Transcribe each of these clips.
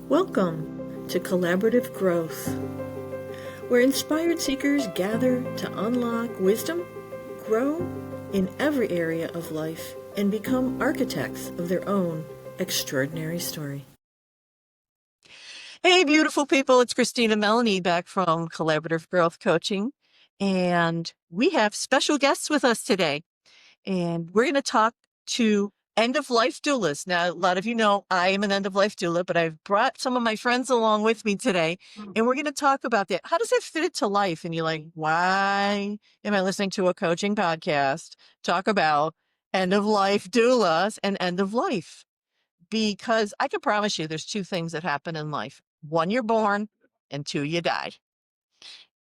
Welcome to Collaborative Growth, where inspired seekers gather to unlock wisdom, grow in every area of life, and become architects of their own extraordinary story. Hey, beautiful people. It's Christine and Melanie back from Collaborative Growth Coaching. And we have special guests with us today. And we're going to talk to end-of-life doulas. Now, a lot of you know I am an end-of-life doula, but I've brought some of my friends along with me today. And we're going to talk about that. How does it fit into life? And you're like, why am I listening to a coaching podcast talk about end-of-life doulas and end of life? Because I can promise you there's two things that happen in life. One, you're born, and two, you die.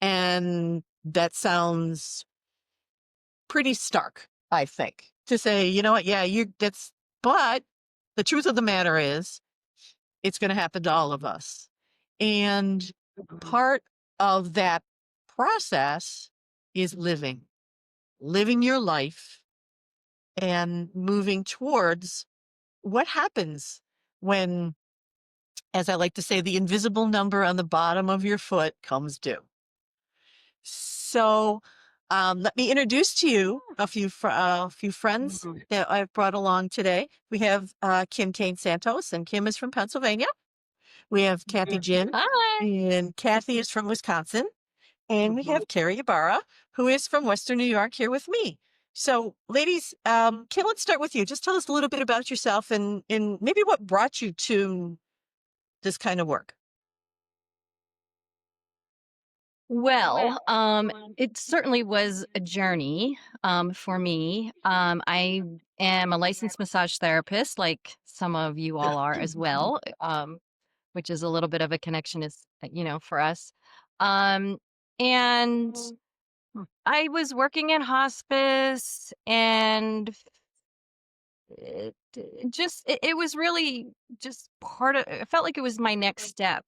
And that sounds pretty stark, I think, to say, you know what, yeah, but the truth of the matter is it's going to happen to all of us. And part of that process is living your life and moving towards what happens when, as I like to say, the invisible number on the bottom of your foot comes due. So let me introduce to you a few friends that I've brought along today. We have Kim Kane-Santos, and Kim is from Pennsylvania. We have Kathy Ginn. Hi. And Kathy is from Wisconsin. And we have Kerry Ybarra, who is from Western New York, here with me. So, ladies, Kim, let's start with you. Just tell us a little bit about yourself and maybe what brought you to this kind of work. Well, it certainly was a journey for me. I am a licensed massage therapist, like some of you all are as well, which is a little bit of a connection, for us. And I was working in hospice, and it was really just it felt like it was my next step.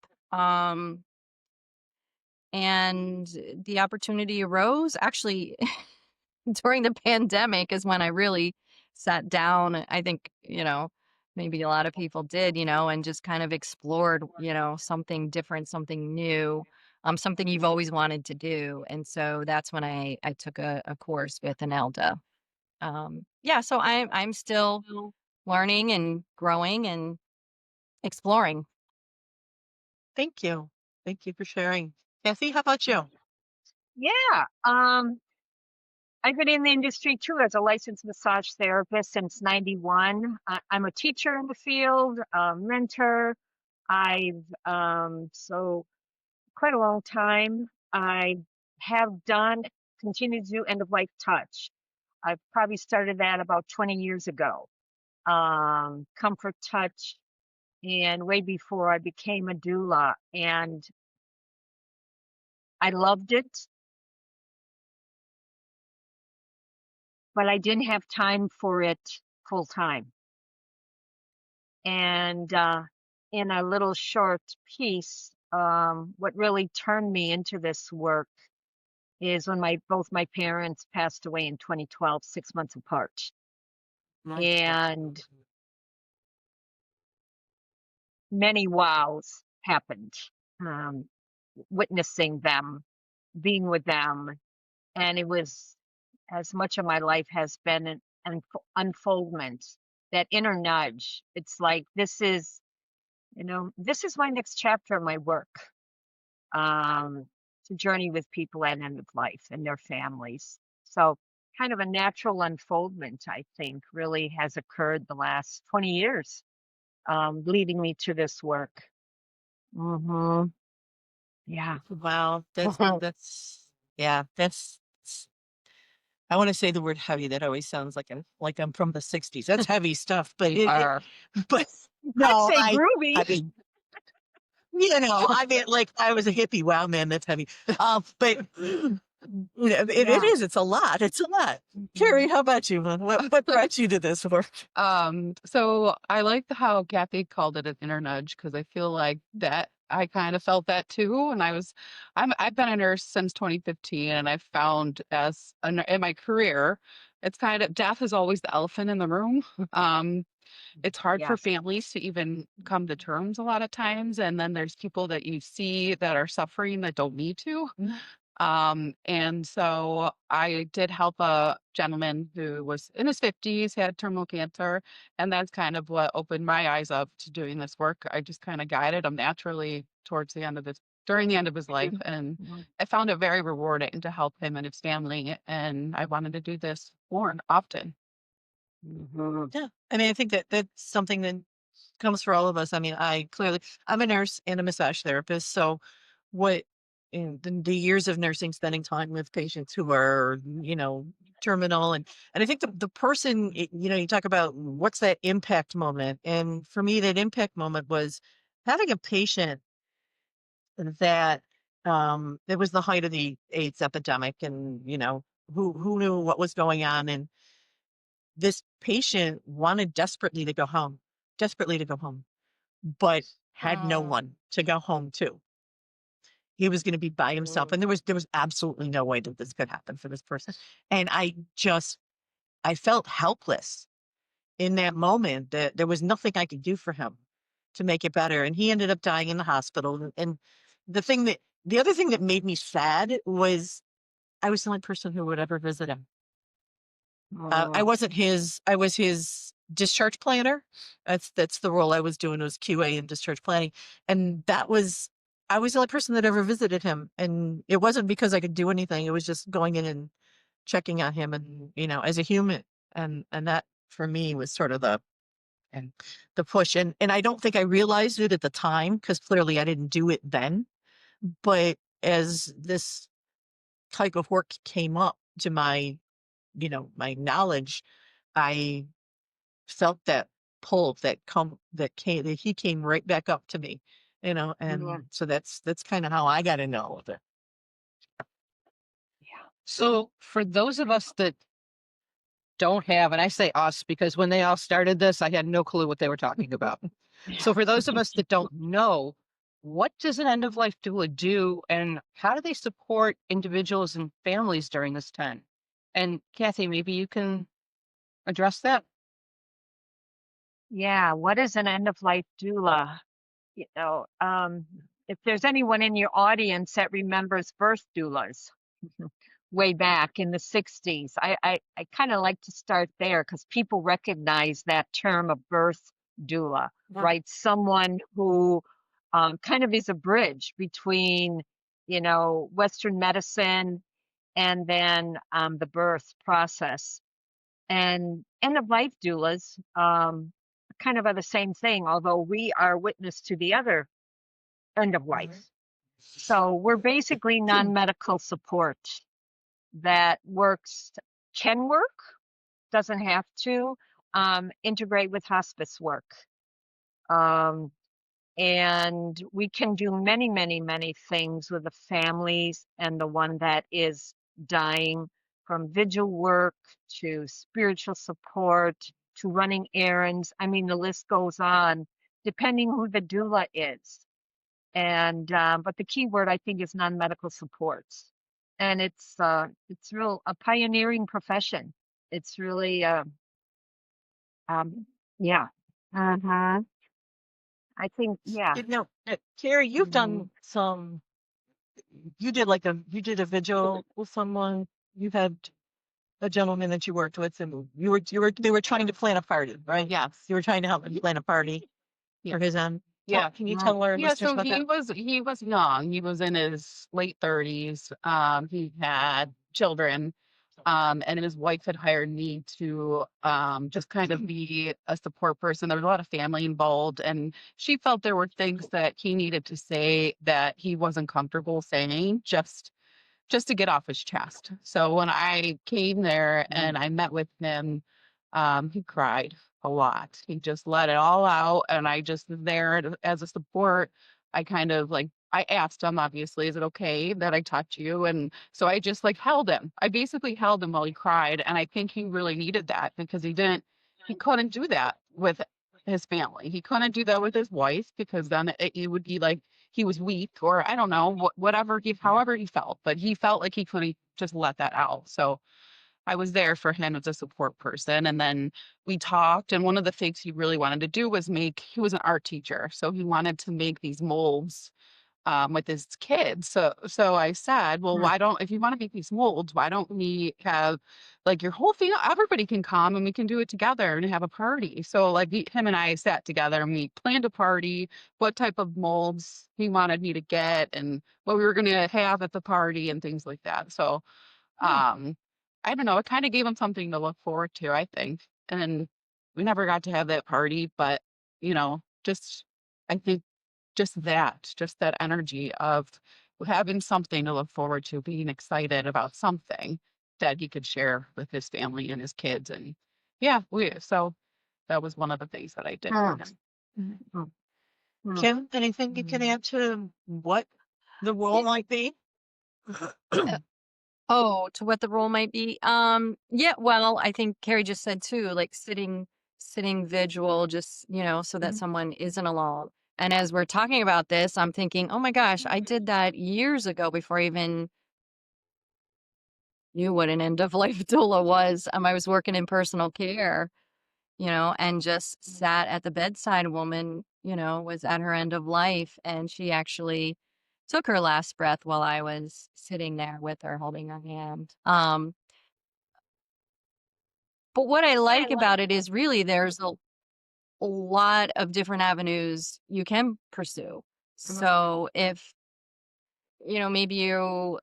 And the opportunity arose actually during the pandemic is when I really sat down. I think, maybe a lot of people did, and just kind of explored, something different, something new, something you've always wanted to do. And so that's when I took a course with an elder. So I'm still learning and growing and exploring. Thank you. Thank you for sharing. Kathy, how about you? Yeah. I've been in the industry too as a licensed massage therapist since '91. I'm a teacher in the field, a mentor. I've so quite a long time. I have continue to do end of life touch. I probably started that about 20 years ago. Comfort touch, and way before I became a doula, and I loved it. But I didn't have time for it full time. And in a little short piece, what really turned me into this work is when both my parents passed away in 2012, 6 months apart. And many wows happened, witnessing them, being with them. And it was, as much of my life has been an unfoldment, that inner nudge. It's like, this is my next chapter of my work. To journey with people at end of life and their families. So kind of a natural unfoldment, I think, really has occurred the last 20 years, leading me to this work. Yeah. Wow. That's I want to say the word heavy. That always sounds like I'm from the 60s. That's heavy stuff, but but no, I'd say groovy. I mean, like I was a hippie. Wow, man, that's heavy. But it is. It's a lot. It's a lot. Kerry, how about you? What brought you to this work? So I like how Kathy called it an inner nudge, because I feel like that I kind of felt that too. And I've been a nurse since 2015, and I've found in my career, it's kind of, death is always the elephant in the room. it's hard for Yes. families to even come to terms a lot of times. And then there's people that you see that are suffering that don't need to. And so I did help a gentleman who was in his 50s, had terminal cancer, and that's kind of what opened my eyes up to doing this work. I just kind of guided him naturally during the end of his life, and I found it very rewarding to help him and his family, and I wanted to do this more often. Yeah. I mean, I think that that's something that comes for all of us. I mean, I'm a nurse and a massage therapist. So what in the years of nursing, spending time with patients who are, terminal. And I think the person, you talk about what's that impact moment. And for me, that impact moment was having a patient that, it was the height of the AIDS epidemic, and, who knew what was going on. And this patient wanted desperately to go home, but had no one to go home to. He was going to be by himself. And there was absolutely no way that this could happen for this person. And I felt helpless in that moment, that there was nothing I could do for him to make it better. And he ended up dying in the hospital. And the other thing that made me sad was I was the only person who would ever visit him. I was his discharge planner. That's the role I was doing, was QA and discharge planning. And I was the only person that ever visited him. And it wasn't because I could do anything. It was just going in and checking on him, and, as a human. And that for me was sort of the push. And I don't think I realized it at the time, because clearly I didn't do it then. But as this type of work came up to my knowledge, I felt that pull that he came right back up to me, and so that's kind of how I got to know of it. So for those of us that don't have, and I say us because when they all started this, I had no clue what they were talking about. So for those of us that don't know, what does an end of life doula do, and how do they support individuals and families during this time? And Kathy, maybe you can address that. Yeah. What is an end of life doula? If there's anyone in your audience that remembers birth doulas way back in the 60s, I kind of like to start there, because people recognize that term of birth doula, right? Someone who kind of is a bridge between, Western medicine and then the birth process. And end of life doulas kind of are the same thing, although we are witness to the other end of life. So we're basically non-medical support that can work, doesn't have to, integrate with hospice work. And we can do many, many, many things with the families and the one that is dying, from vigil work to spiritual support to running errands. I mean, the list goes on, depending who the doula is. And but the key word, I think, is non-medical supports. And it's a pioneering profession. It's really yeah. Uh-huh. I think, yeah. Carrie, you've done you did a vigil with someone. You've had a gentleman that you worked with, and they were trying to plan a party, right? Yes. You were trying to help him plan a party for his end. Yeah. Can you tell our Yeah, listeners so about that? he was young. He was in his late 30s. He had children, and his wife had hired me to just kind of be a support person. There was a lot of family involved, and she felt there were things that he needed to say that he wasn't comfortable saying, just to get off his chest. So when I came there and I met with him, he cried a lot. He just let it all out, and I just was there as a support. I kind of I asked him, obviously, is it okay that I touch you? And so I just held him. I basically held him while he cried, and I think he really needed that, because he couldn't do that with his family. He couldn't do that with his wife, because then it would be like he was weak, or I don't know, however he felt, but he felt like he couldn't just let that out. So I was there for him as a support person. And then we talked, and one of the things he really wanted to do was he was an art teacher. So he wanted to make these molds with his kids. So I said, well, if you want to make these molds, why don't we have like your whole thing, everybody can come and we can do it together and have a party. So like him and I sat together and we planned a party, what type of molds he wanted me to get and what we were going to have at the party and things like that. So I don't know, it kind of gave him something to look forward to, I think. And we never got to have that party, but just I think just that energy of having something to look forward to, being excited about something that he could share with his family and his kids. And so that was one of the things that I did for him. Kim, anything you can add to what the role might be? Oh, to what the role might be. Yeah, well, I think Carrie just said too, like sitting vigil, just, so that someone isn't alone. And as we're talking about this, I'm thinking, oh my gosh, I did that years ago before I even knew what an end of life doula was. I was working in personal care, and just sat at the bedside. A woman, was at her end of life, and she actually took her last breath while I was sitting there with her, holding her hand. But what I like about it is really there's a lot of different avenues you can pursue. So if, maybe you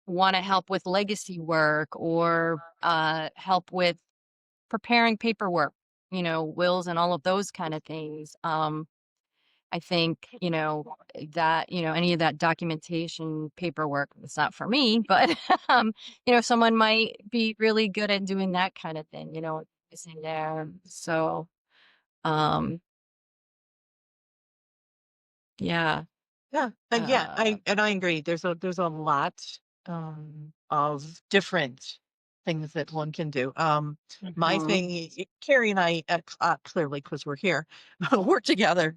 want to help with legacy work or help with preparing paperwork, wills and all of those kind of things. I think, that, any of that documentation paperwork, it's not for me, but, someone might be really good at doing that kind of thing, missing there. So, um, yeah. Yeah, I agree. There's a lot of different things that one can do. My thing, Carrie and I, clearly because we're here, work together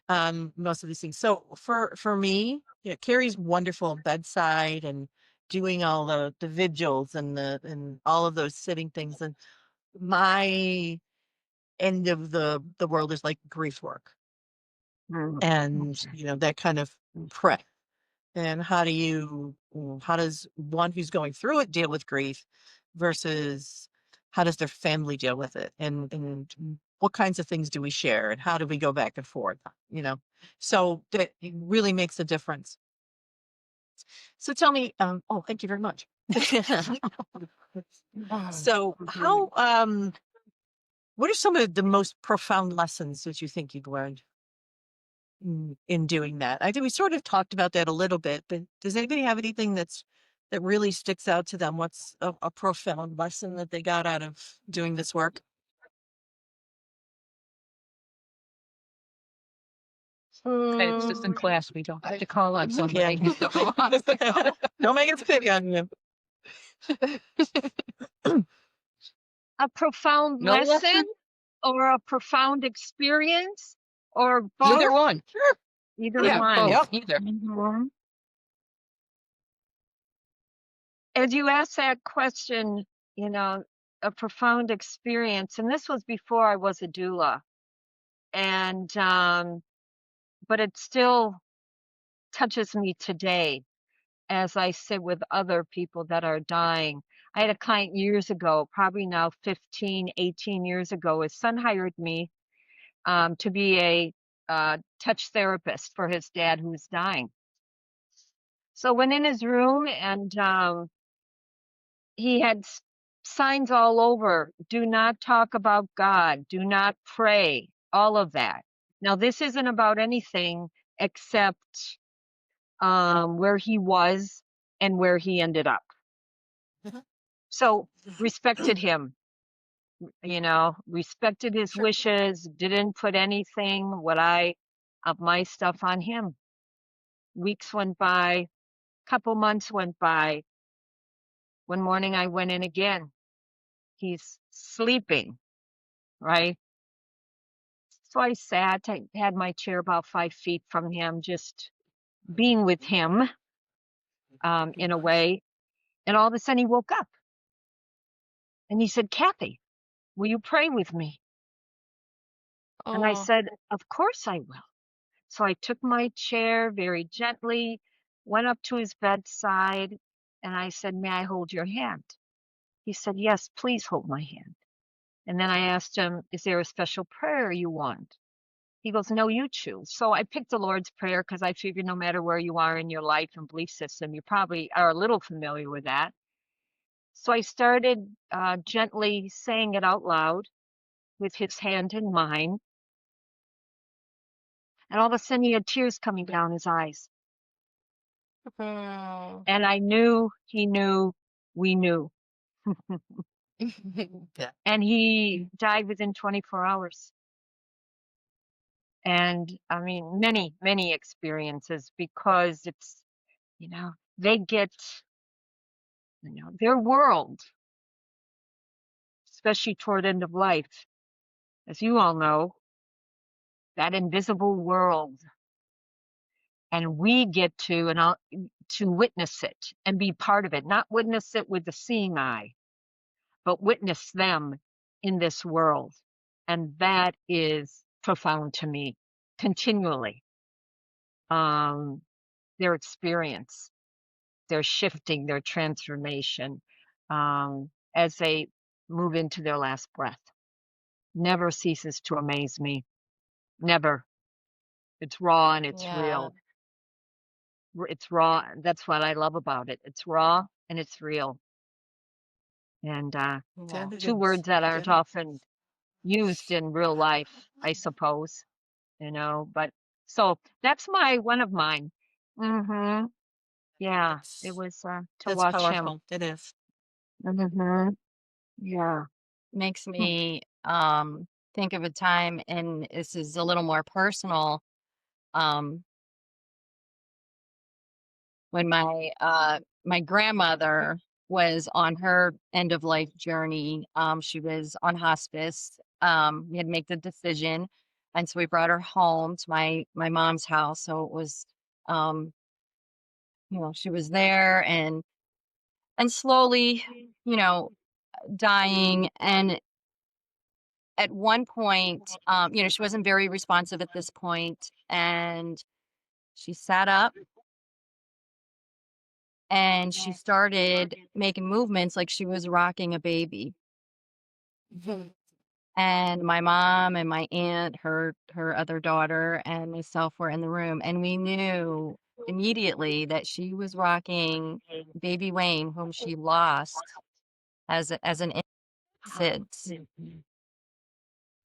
most of these things. So for me, Carrie's wonderful bedside and doing all the vigils and all of those sitting things. And my end of the world is like grief work and that kind of prep. And how does one who's going through it deal with grief versus how does their family deal with it? And what kinds of things do we share and how do we go back and forth? So that it really makes a difference. So tell me, thank you very much. So how, what are some of the most profound lessons that you think you've learned in doing that? I think we sort of talked about that a little bit, but does anybody have anything that really sticks out to them? What's a profound lesson that they got out of doing this work? It's just in class. We don't have to call on somebody. Don't make it pick on them. A profound No lesson lesson? or a profound experience or both? Either one. Either Yeah, one. both. Either. Mhm. As you asked that question, a profound experience, and this was before I was a doula, and but it still touches me today as I sit with other people that are dying. I had a client years ago, probably now 15, 18 years ago. His son hired me to be a touch therapist for his dad who's dying. So went in his room and he had signs all over. Do not talk about God. Do not pray. All of that. Now, this isn't about anything except where he was and where he ended up. So respected him, respected his wishes, didn't put anything of my stuff on him. Weeks went by, couple months went by. One morning I went in again. He's sleeping, right? So I sat, I had my chair about 5 feet from him, just being with him in a way. And all of a sudden he woke up and he said, "Kathy, will you pray with me?" And I Oh, said, "Of course I will." So I took my chair very gently, went up to his bedside, and I said, "May I hold your hand?" He said, "Yes, please hold my hand." And then I asked him, "Is there a special prayer you want?" He goes, "No, you choose." So I picked the Lord's Prayer because I figured no matter where you are in your life and belief system, you probably are a little familiar with that. So I started gently saying it out loud with his hand in mine. And all of a sudden he had tears coming down his eyes. oh, And I knew he knew we knew. Yeah. And he died within 24 hours. And I mean, many, many experiences because it's, they get, their world, especially toward end of life, as you all know, that invisible world. And we get to witness it and be part of it, not witness it with the seeing eye, but witness them in this world. And that is profound to me continually. Their experience, their shifting, their transformation, as they move into their last breath never ceases to amaze me. Never. It's raw and it's yeah, real. It's raw. That's what I love about it. It's raw and it's real. And yeah. two words that aren't often used in real life, I suppose, but so that's one of mine. Mm-hmm. Yeah, it was to That's watch him. powerful. It is. Mm-hmm. Yeah. Makes Hmm. me think of a time, and this is a little more personal. Um, when my grandmother was on her end of life journey, she was on hospice. We had to make the decision, and so we brought her home to my mom's house. So it was, um, she was there and slowly, you know, dying. And at one point, she wasn't very responsive at this point, and she sat up and she started making movements like she was rocking a baby. And my mom and my aunt, her other daughter, and myself were in the room, and we knew immediately that she was rocking baby Wayne, whom she lost as an infant.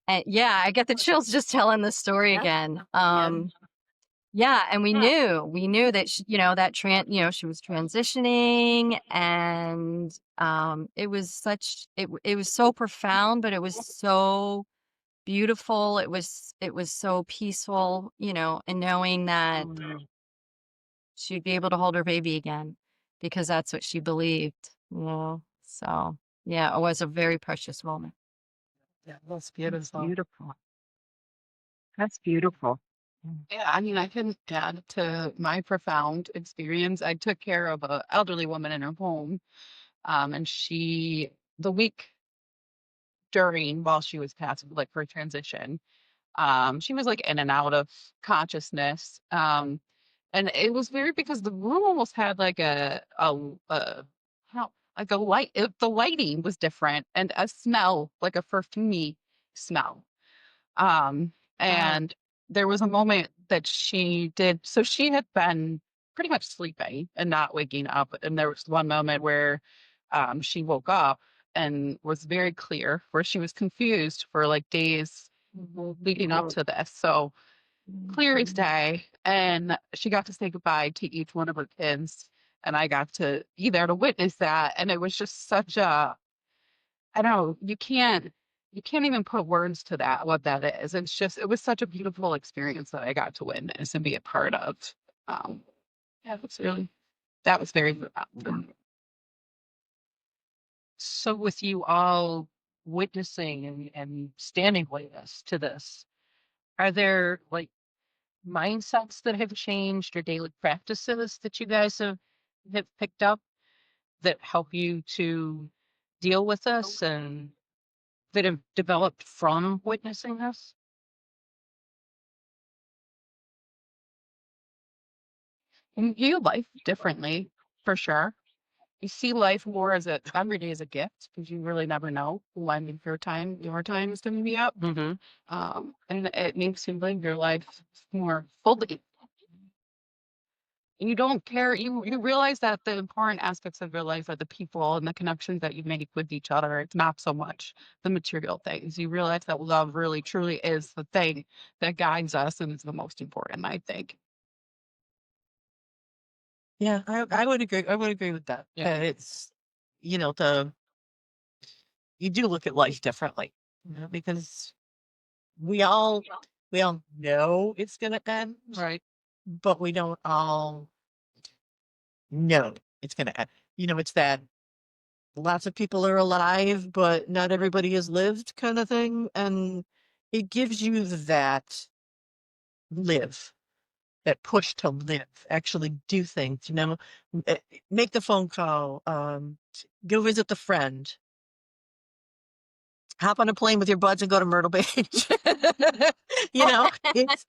And yeah, I get the chills just telling this story again. Yeah, and we knew that she was transitioning, and it was so profound, but it was so beautiful. It was so peaceful, and knowing that she'd be able to hold her baby again because that's what she believed. So yeah, it was a very precious moment. Yeah, that's That's beautiful. beautiful. That's beautiful. Yeah, I mean, I can add to my profound experience. I took care of an elderly woman in her home, and the week while she was passing, like for transition, she was like in and out of consciousness. And it was weird because the room almost had like how like a light. The lighting was different and a smell, like a perfumey smell. Um, Wow. and there was a moment that she did. So she had been pretty much sleeping and not waking up. And there was one moment where she woke up and was very clear, where she was confused for like days leading up to this. So clear as day. And she got to say goodbye to each one of her kids. And I got to be there to witness that. And it was just such I don't know, you can't even put words to that, what that is. It was such a beautiful experience that I got to witness and be a part of. Um, yeah, that was very profound. So with you all witnessing and standing with us to this, are there like mindsets that have changed or daily practices that you guys have picked up that help you to deal with this and that have developed from witnessing this? And you view life differently, for sure. You see life more as every day as a gift because you really never know when your time is going to be up. Mm-hmm. And it makes you live your life more fully. And you don't care. You realize that the important aspects of your life are the people and the connections that you make with each other. It's not so much the material things. You realize that love really truly is the thing that guides us and is the most important, I think. Yeah, I would agree. I would agree with that. Yeah. It's, you know, you do look at life differently, because we all know it's gonna end, Right. but we don't all know it's gonna end. It's that lots of people are alive, but not everybody has lived kind of thing, and it gives you that live, that push to live, actually do things, uh, make the phone call, go visit the friend, hop on a plane with your buds and go to Myrtle Beach. It's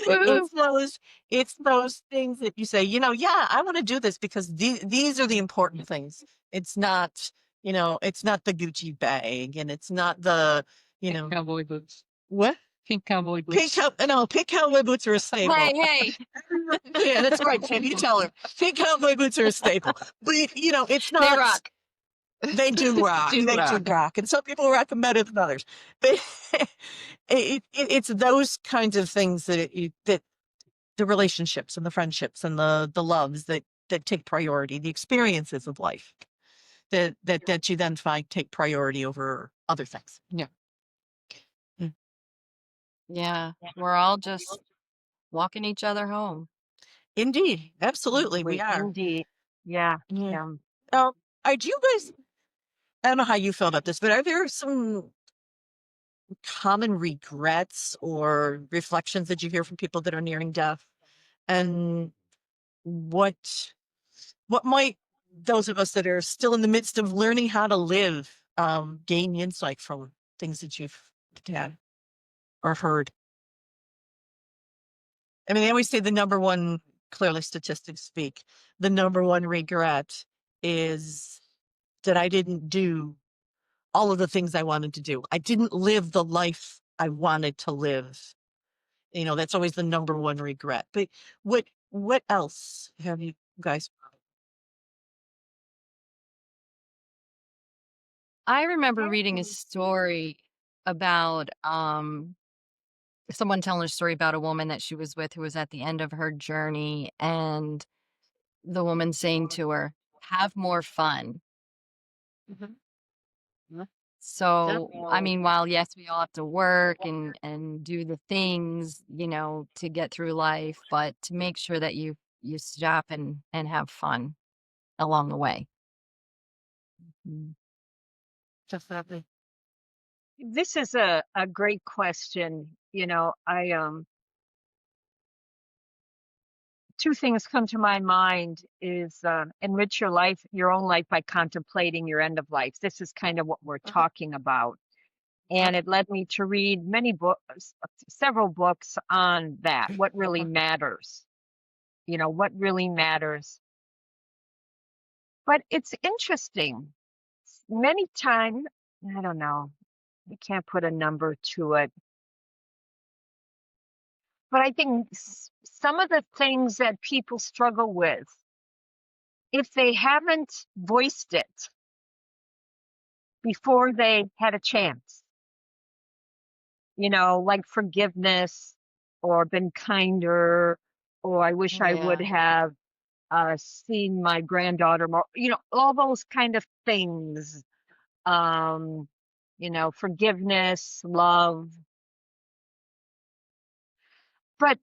Woo! it's those things that you say, yeah, I want to do this because these are the important things. It's not, it's not the Gucci bag, and it's not the, Pink cowboy boots. what? Pink cowboy boots. Pink cowboy boots are a staple. Hey, Yeah, that's right, Tim. You tell her. Pink cowboy boots are a staple. But, it's they not. rock. They do rock. Do They do rock. rock. And some people rock them better than others. But it's those kinds of things that the relationships and the friendships and the loves that take priority, the experiences of life that you then find take priority over other things. Yeah. Yeah, we're all just walking each other home. Indeed. Absolutely. We are. Indeed. Yeah. Yeah. Yeah. Do you guys, I don't know how you feel about this, but are there some common regrets or reflections that you hear from people that are nearing death? And what might those of us that are still in the midst of learning how to live gain insight from things that you've had or heard? I mean, they always say the number one, clearly statistics speak, the number one regret is that I didn't do all of the things I wanted to do. I didn't live the life I wanted to live. That's always the number one regret. But what else have you guys? I remember reading a story about someone telling a story about a woman that she was with who was at the end of her journey, and the woman saying to her, "Have more fun." Mhm. Yeah. So, I mean, while yes, we all have to work and do the things, to get through life, but to make sure that you stop and have fun along the way. Mm. Definitely. This is a great question. I two things come to my mind is enrich your own life by contemplating your end of life. This is kind of what we're talking about. And it led me to read many books, several books on that. What really matters? What really matters? But it's interesting. Many times, I don't know, I can't put a number to it. But I think some of the things that people struggle with, if they haven't voiced it before they had a chance, like forgiveness or been kinder, or I wish I would Yeah. have seen my granddaughter more, all those kind of things. Um, forgiveness, love. But,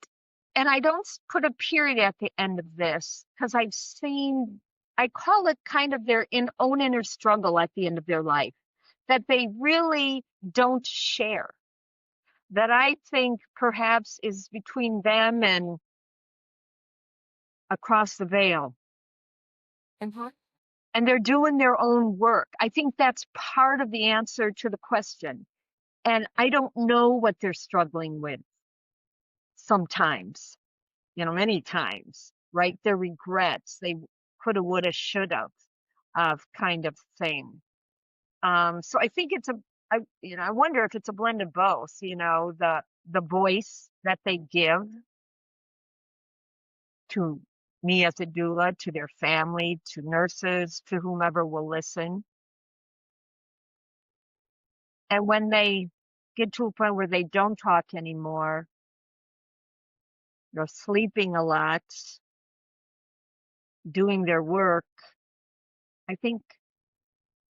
and I don't put a period at the end of this because I call it kind of their own inner struggle at the end of their life that they really don't share. That I think perhaps is between them and across the veil. and they're doing their own work. I think that's part of the answer to the question. And I don't know what they're struggling with sometimes, many times, right? Their regrets, they coulda, woulda, shoulda, of kind of thing. So I think I wonder if it's a blend of both, the voice that they give to me as a doula, to their family, to nurses, to whomever will listen. And when they get to a point where they don't talk anymore, they're sleeping a lot, doing their work,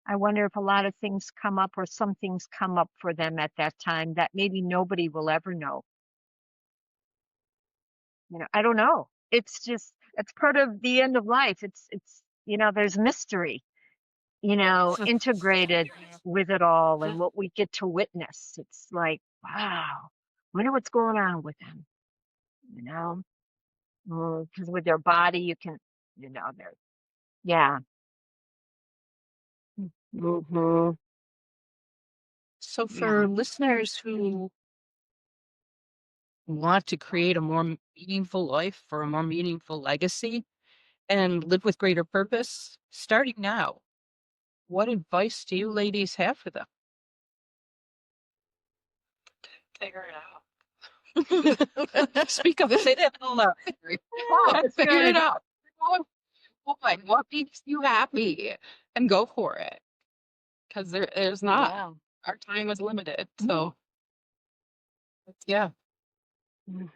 I wonder if a lot of things come up or some things come up for them at that time that maybe nobody will ever know. I don't know. It's part of the end of life. It's there's mystery, integrated with it all and what we get to witness. It's like, wow, wonder what's going on with them, because with their body, you can, they're, yeah. Mhm. So Yeah. for listeners who want to create a more meaningful life or a more meaningful legacy and live with greater purpose, starting now, what advice do you ladies have for them? Figure it out. Speak up, say that out loud. That's Figure good. it out. What makes you happy, and go for it. Because there's not. Yeah. Our time is limited, so yeah.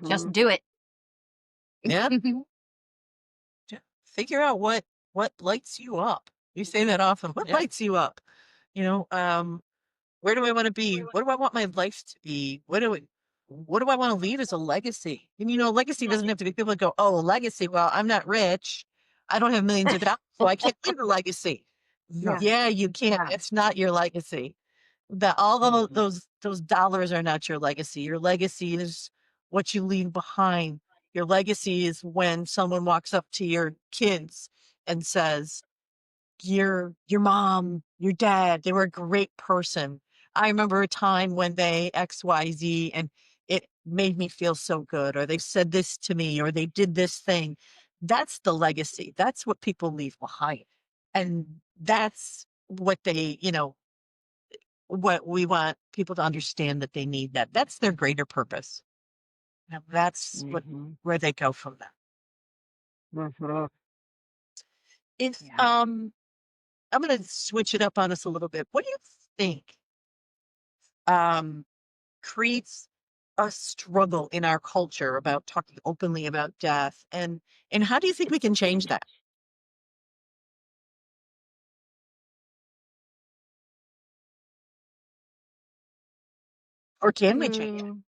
Just Mhm. do it. Yeah. Figure out what lights you up. You say that often. What Yeah. lights you up? Where do I want to be? What do I want my life to be? What do I want to leave as a legacy? And legacy doesn't have to be people that go, oh, a legacy. Well, I'm not rich. I don't have millions of dollars, so I can't leave a legacy. Yeah. Yeah, you can't. Yeah. It's not your legacy. That all of Mhm. those dollars are not your legacy. Your legacy is what you leave behind. Your legacy is when someone walks up to your kids and says, your mom, your dad, they were a great person. I remember a time when they XYZ and it made me feel so good, or they said this to me, or they did this thing. That's the legacy. That's what people leave behind. And that's what what we want people to understand, that they need that. That's their greater purpose. And that's Mhm. where they go from there. Mhm. If Yeah. I'm going to switch it up on us a little bit. What do you think um, creates a struggle in our culture about talking openly about death, and how do you think we can change that, or can we change it? Mm,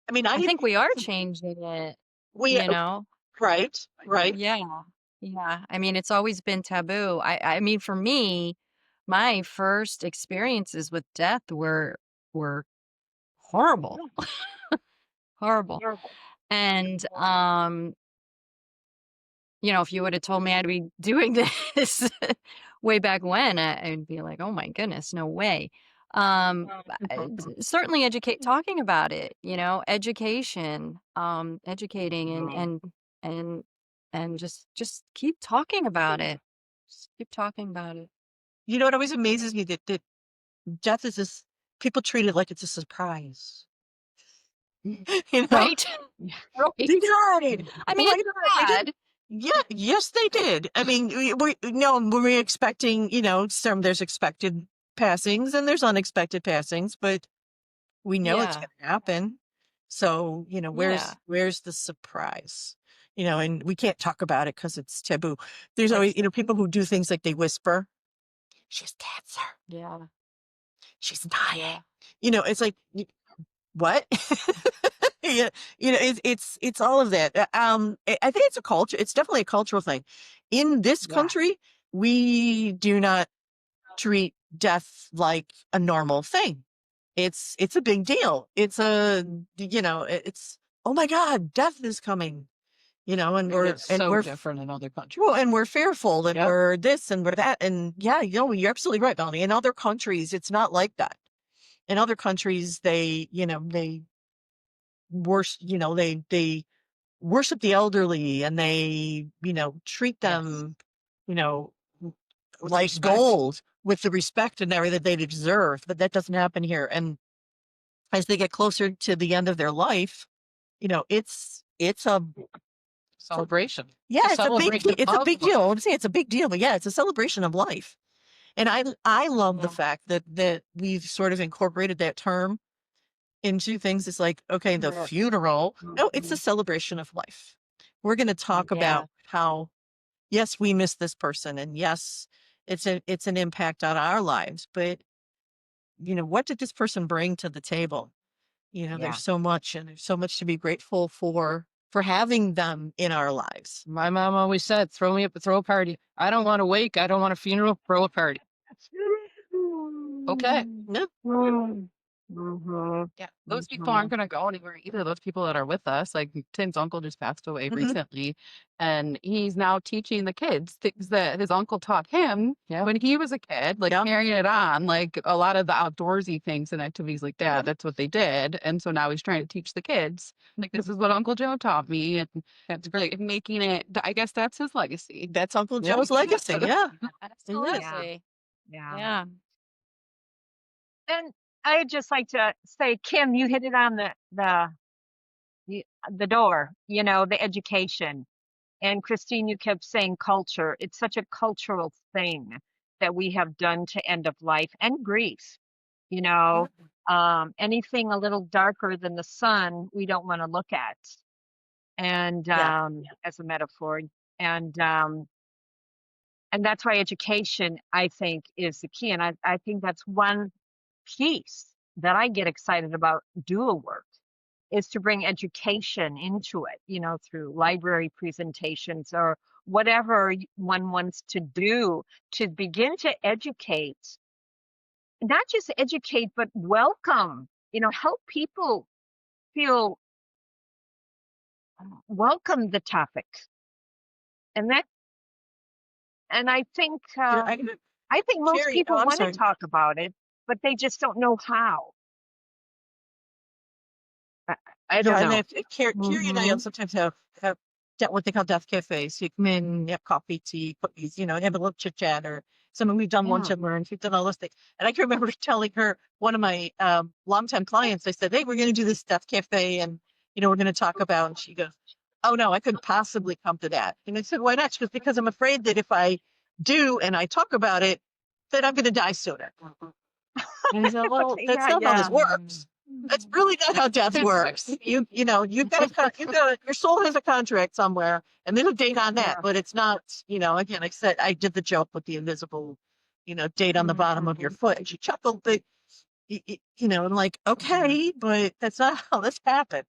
I mean, I think we are changing it, we you know? right. Yeah. Yeah. I mean, it's always been taboo. I mean, for me, my first experiences with death were horrible. Horrible. And if you would have told me I'd be doing this way back when, I'd be like, oh my goodness, no way. Certainly talking about it, education, educating and and just keep talking about it. Just keep talking about it. What always amazes me, that death is this, people treat it like it's a surprise. Right? Right. They died. I Oh mean, my it's God, they did. sad. Yeah, yes, they did. I mean, we're expecting, there's expected passings and there's unexpected passings, but we know it's Yeah. going to happen. So, Yeah. where's the surprise? And we can't talk about it because it's taboo. There's always, people who do things like they whisper, she has cancer, Yeah. she's dying. Yeah. It's like, what? Yeah, it's all of that. I think it's a culture. It's definitely a cultural thing. In this Yeah. country, we do not treat death like a normal thing. It's a big deal. It's oh my God, death is coming. and It's so we're different in other countries. well, and we're fearful, and Yep. we're this and we're that, and yeah, you're absolutely right, Melanie. In other countries, it's not like that. In other countries, they worship, they worship the elderly, and they, treat Yes. them, you know, With like respect. gold, with the respect and everything that they deserve. But that doesn't happen here. And as they get closer to the end of their life, it's a Celebration. yeah, it's a big celebration it's a of big life. deal. I'm saying it's a big deal, but yeah, it's a celebration of life. And I love the Yeah. fact that we've sort of incorporated that term into things. It's like, okay, the Yes. funeral, no, it's a celebration of life. We're going to talk Yeah. about how, yes, we miss this person, and yes, it's an impact on our lives, but what did this person bring to the table? Yeah. There's so much, and there's so much to be grateful for having them in our lives. My mom always said, throw a party. I don't want a wake. I don't want a funeral. Throw a party. Okay. No, Mhm. Yeah, those people aren't going to go anywhere either. Those people that are with us, like Tim's uncle just passed away Mhm. recently, and he's now teaching the kids things that his uncle taught him Yeah. when he was a kid, like Yeah. carrying it on, like a lot of the outdoorsy things and activities like that. That's what they did, and so now he's trying to teach the kids, like, this is what Uncle Joe taught me, and That's great. like, making it. I guess that's his legacy. That's Uncle Yeah. Joe's legacy. Yeah. Absolutely. Yeah. Yeah. And I'd just like to say, Kim, you hit it on the door, the education. And Christine, you kept saying culture. It's such a cultural thing that we have done to end of life and grief. Anything a little darker than the sun, we don't want to look at. And Yeah. as a metaphor, and um, and that's why education, I think, is the key. And I think that's one piece that I get excited about doula work, is to bring education into it, through library presentations or whatever one wants to do to begin to educate, not just educate, but welcome, help people feel welcome the topic. And I think, I most Carrie, people I'm want to sorry. talk about it, but they just don't know how. I don't know. And Carrie and I sometimes have what they call death cafes. You come in, you have coffee, tea, cookies, have a little chit chat, or something. We've done lunch and learns, we've done all those things. And I can remember telling her, one of my longtime clients, I said, hey, we're going to do this death cafe, and we're going to talk about. And she goes, oh no, I couldn't possibly come to that. And I said, why not? She goes, because I'm afraid that if I do and I talk about it, that I'm going to die sooner. And I said, well, that's not how this works. That's really not how death works. You've got your soul has a contract somewhere, and there's a date on that, but it's not, again, I said, I did the joke with the invisible, date on the bottom of your foot. And she chuckled, but, and like, okay, but that's not how this happens.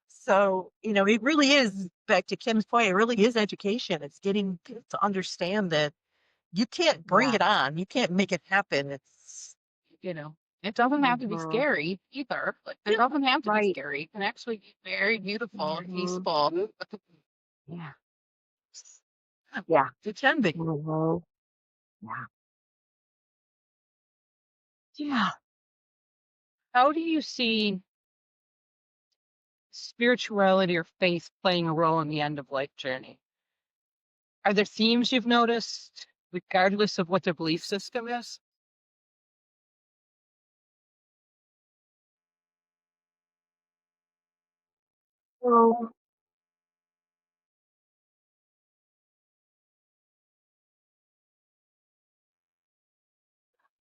So, it really is, back to Kim's point, it really is education. It's getting people to understand that you can't bring it on. You can't make it happen. It's, It doesn't have to be scary either. Like, it doesn't have to be scary. It can actually be very beautiful and peaceful. Yeah. Yeah. it can be. Yeah. Yeah. How do you see spirituality or faith playing a role in the end of life journey? Are there themes you've noticed, regardless of what their belief system is? So,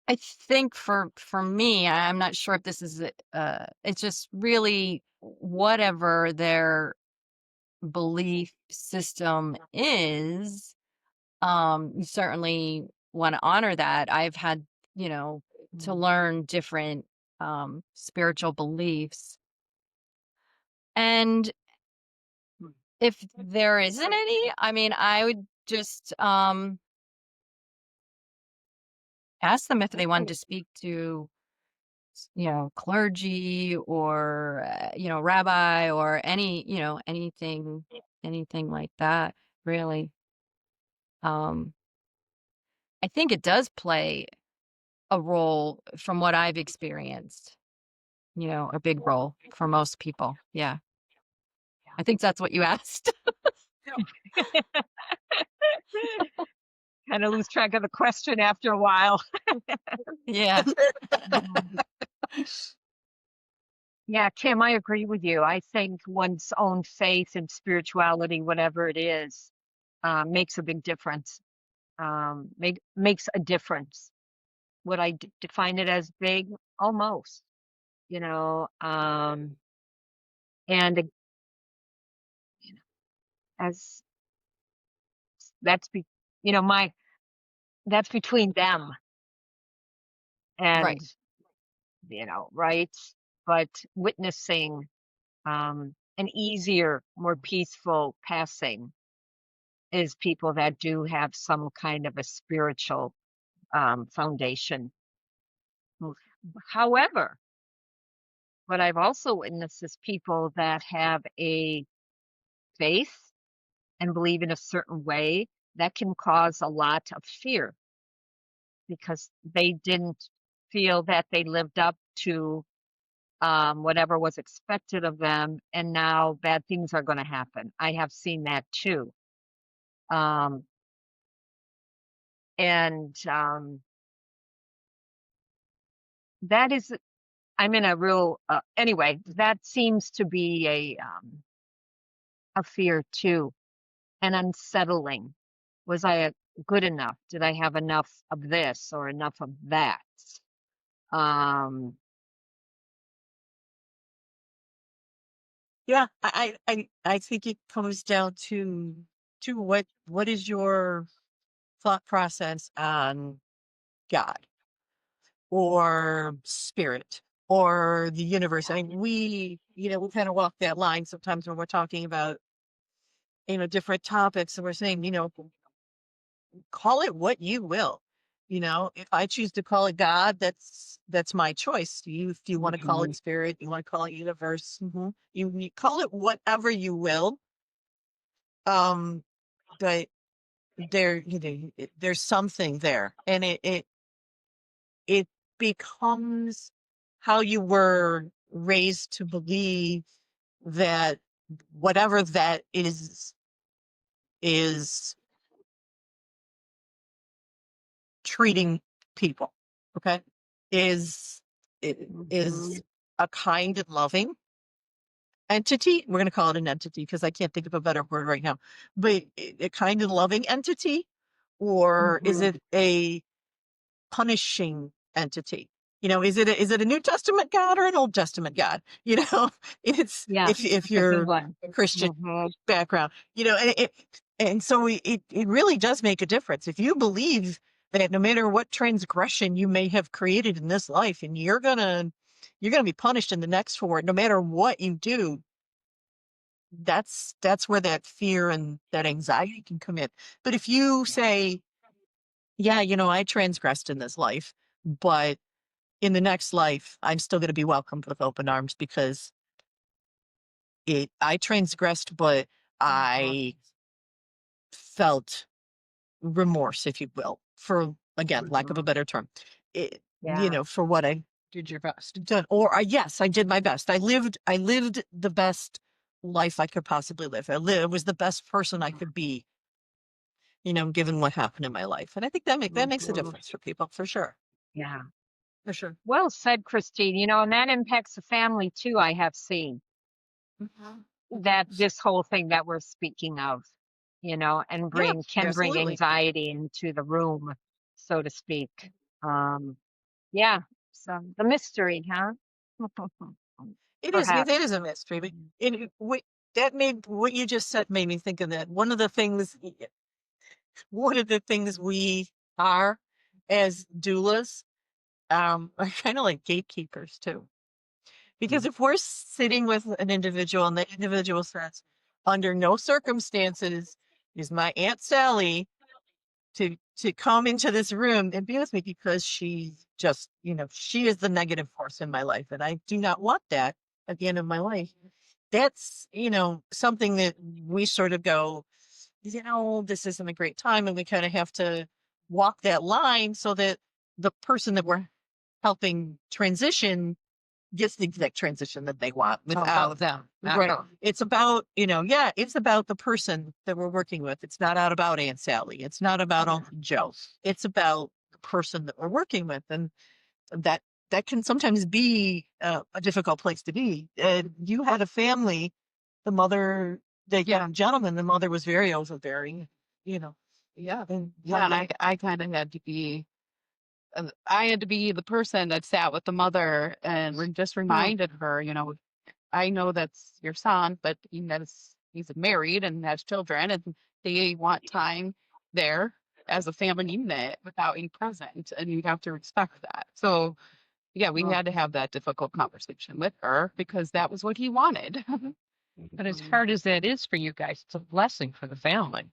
I think for me, I'm not sure if this is it's just really whatever their belief system is, you certainly want to honor that. I've had, to learn different spiritual beliefs. And if there isn't any, I mean, I would just ask them if they wanted to speak to clergy or rabbi or anything anything like that, really. I think it does play a role from what I've experienced, a big role for most people. Yeah. I think that's what you asked. Kind of lose track of the question after a while. Yeah. Yeah, Kim, I agree with you. I think one's own faith and spirituality, whatever it is, makes a big difference. Makes a difference. Would I define it as big? Almost, and as that's my that's between them and Right. right, but witnessing an easier, more peaceful passing is people that do have some kind of a spiritual foundation. However, what I've also witnessed is people that have a faith and believe in a certain way that can cause a lot of fear because they didn't feel that they lived up to whatever was expected of them, and now bad things are going to happen. I have seen that too. Um, and that is, I'm in a real, anyway, that seems to be a fear too, and unsettling. Was I good enough? Did I have enough of this or enough of that? Um, Yeah, I think it comes down to what is your thought process on God or spirit or the universe. I mean, we kind of walk that line sometimes when we're talking about, different topics, and we're saying, call it what you will. If I choose to call it God, that's my choice. If you want to call it spirit, you want to call it universe, you call it whatever you will. But there's something there, and it becomes how you were raised to believe that whatever that is treating people, okay, is is a kind and loving entity. We're going to call it an entity because I can't think of a better word right now, but a kind and loving entity, or is it a punishing entity? Is it a New Testament God or an Old Testament God? It's yeah, if that's a good you're one. a Christian Mhm. background, and so it really does make a difference. If you believe that no matter what transgression you may have created in this life, and you're gonna be punished in the next for it, no matter what you do, that's where that fear and that anxiety can come in. But if you say, yeah, I transgressed in this life, but in the next life, I'm still going to be welcomed with open arms because I transgressed, but I felt remorse, if you will, for, again, lack of a better term, Yeah. for what I Did your best. done. Or yes, I did my best. I lived the best life I could possibly live. I was the best person I could be, given what happened in my life. And I think that makes a difference for people, for sure. Yeah. For sure. Well said, Christine. And that impacts the family too, I have seen that this whole thing that we're speaking of, and Yeah, can bring absolutely. anxiety into the room, so to speak. Um, yeah. So the mystery, huh? It is. It Perhaps. is a mystery, but what you just said made me think of that. One of the things we are as doulas, are kind of like gatekeepers too. Because if we're sitting with an individual and the individual says, under no circumstances is my Aunt Sally to come into this room and be with me, because she's just, she is the negative force in my life. And I do not want that at the end of my life. that's, something that we sort of go, this isn't a great time. And we kind of have to walk that line so that the person that we're helping transition gets the exact transition that they want It's all without about them. right. It's about, it's about the person that we're working with. It's not out about Aunt Sally. It's not about Uncle Joe. It's about the person that we're working with. And that can sometimes be a difficult place to be. You had a family, the mother, the young gentleman, the mother was very overbearing, Yeah. and Yeah. And I kind of had to be, I had to be the person that sat with the mother and just reminded her, I know that's your son, but he's married and has children, and they want time there as a family unit without you present, and you have to respect that. So, yeah, we had to have that difficult conversation with her because that was what he wanted. But as hard as that is for you guys, it's a blessing for the family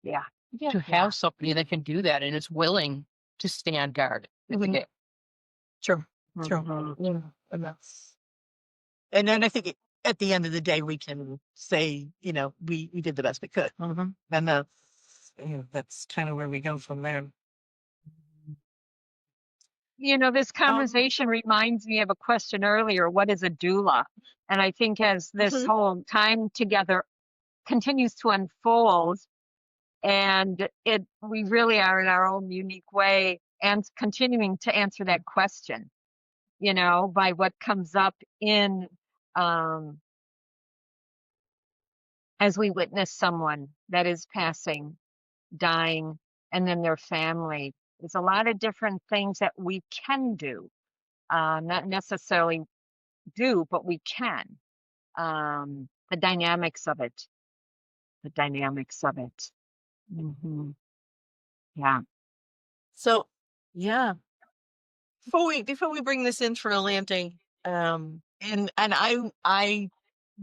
Yeah. to have somebody that can do that and is willing to stand guard. True. Mhm. And then I think at the end of the day, we can say, we did the best we could. And that's kind of where we go from there. This conversation reminds me of a question earlier. What is a doula? And I think as this whole time together continues to unfold, and we really are in our own unique way and continuing to answer that question, by what comes up in as we witness someone that is passing, dying, and then their family. There's a lot of different things that we can do, not necessarily do, but we can. The dynamics of it. Hmm. Yeah. So, yeah. Before we bring this in for a landing, and I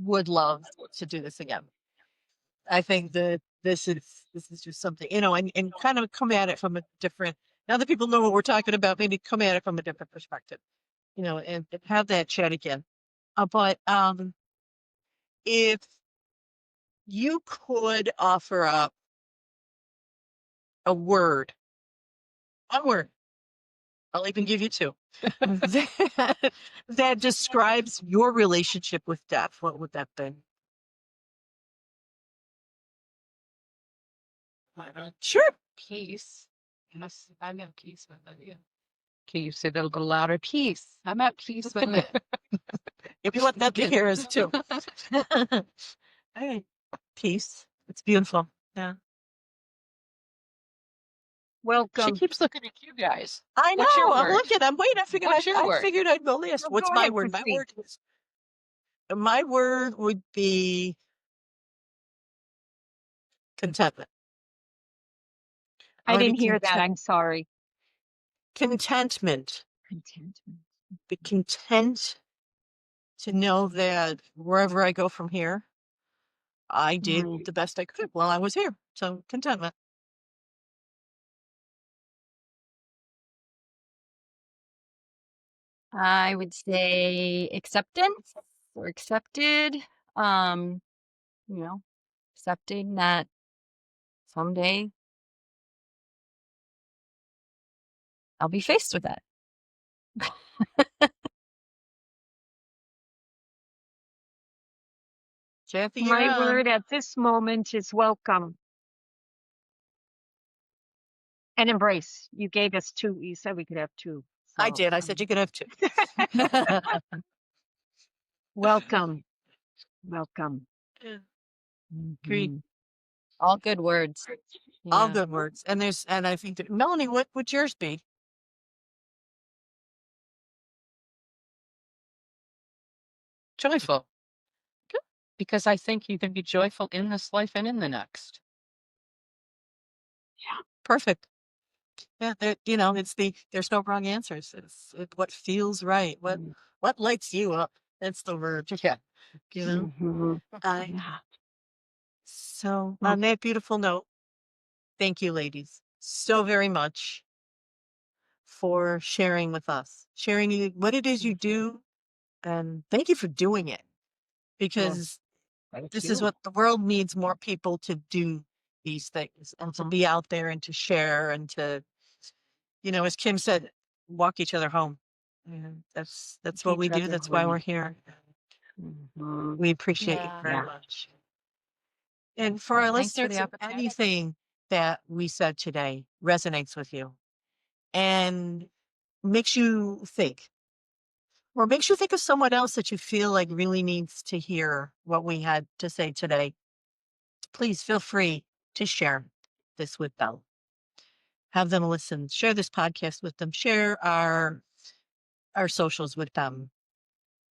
would love to do this again. I think that this is just something, and kind of come at it from a different, now that people know what we're talking about, maybe come at it from a different perspective, and have that chat again. But if you could offer up a word, one word, I'll even give you two, that describes your relationship with death, what would that be? Sure. Peace. Yes, I'm at peace with it. Yeah. Can you say that a little louder? Peace. I'm at peace with it. If you want that to hear us too. Hey, peace. It's beautiful. Yeah. She Welcome. keeps looking at you guys. I know. What's your I'm word? looking. I'm waiting. I What's your word? figured I'd go last. Well, What's go my ahead, word? Christine. My word would be contentment. I wanna be didn't hear that. content- I'm sorry. Contentment. Contentment. Be content to know that wherever I go from here, I did Mm. the best I could while I was here. So contentment. I would say acceptance or accepted. Accepting that someday I'll be faced with that. Kathy, you're My on. word at this moment is welcome and embrace. You gave us two. You said we could have two. I So, did. I said you could have two. welcome. Welcome. Yeah. Agreed. Mhm. All good words. All Yeah. good words. And I think that, Melanie, what would yours be? Joyful. Good. Because I think you can be joyful in this life and in the next. Perfect. Yeah, there's no wrong answers. It's what feels right. What lights you up. That's the word. Yeah. Mhm. I So Mm. on that beautiful note, thank you, ladies, so very much for sharing with us, sharing what it is you do, and thank you for doing it. because Thank this you. is what the world needs, more people to do these things and to be out there and to share and to, as Kim said, walk each other home. And that's what Keep we each do. other That's why we're going. here. Mhm. We appreciate you Yeah. very Yeah. much. And for our Thanks for listeners, the if opportunity. anything that we said today resonates with you and makes you think, or makes you think of someone else that you feel like really needs to hear what we had to say today, please feel free to share this with them. Have them listen, share this podcast with them, share our socials with them.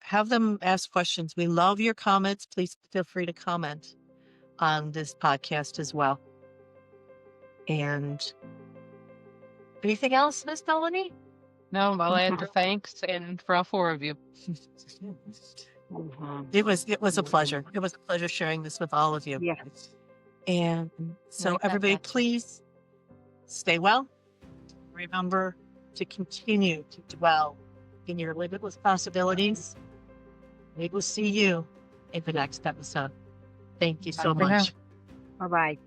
Have them ask questions. We love your comments. Please feel free to comment on this podcast as well. And anything else, Miss Melanie? No, I'll add the thanks and for all four of you. Mhm. It was a pleasure. It was a pleasure sharing this with all of you. Yeah. And so Right back everybody, at you. please stay well. Remember to continue to dwell in your limitless possibilities. We will see you in the next episode. Thank you so Bye for now. much. Bye-bye.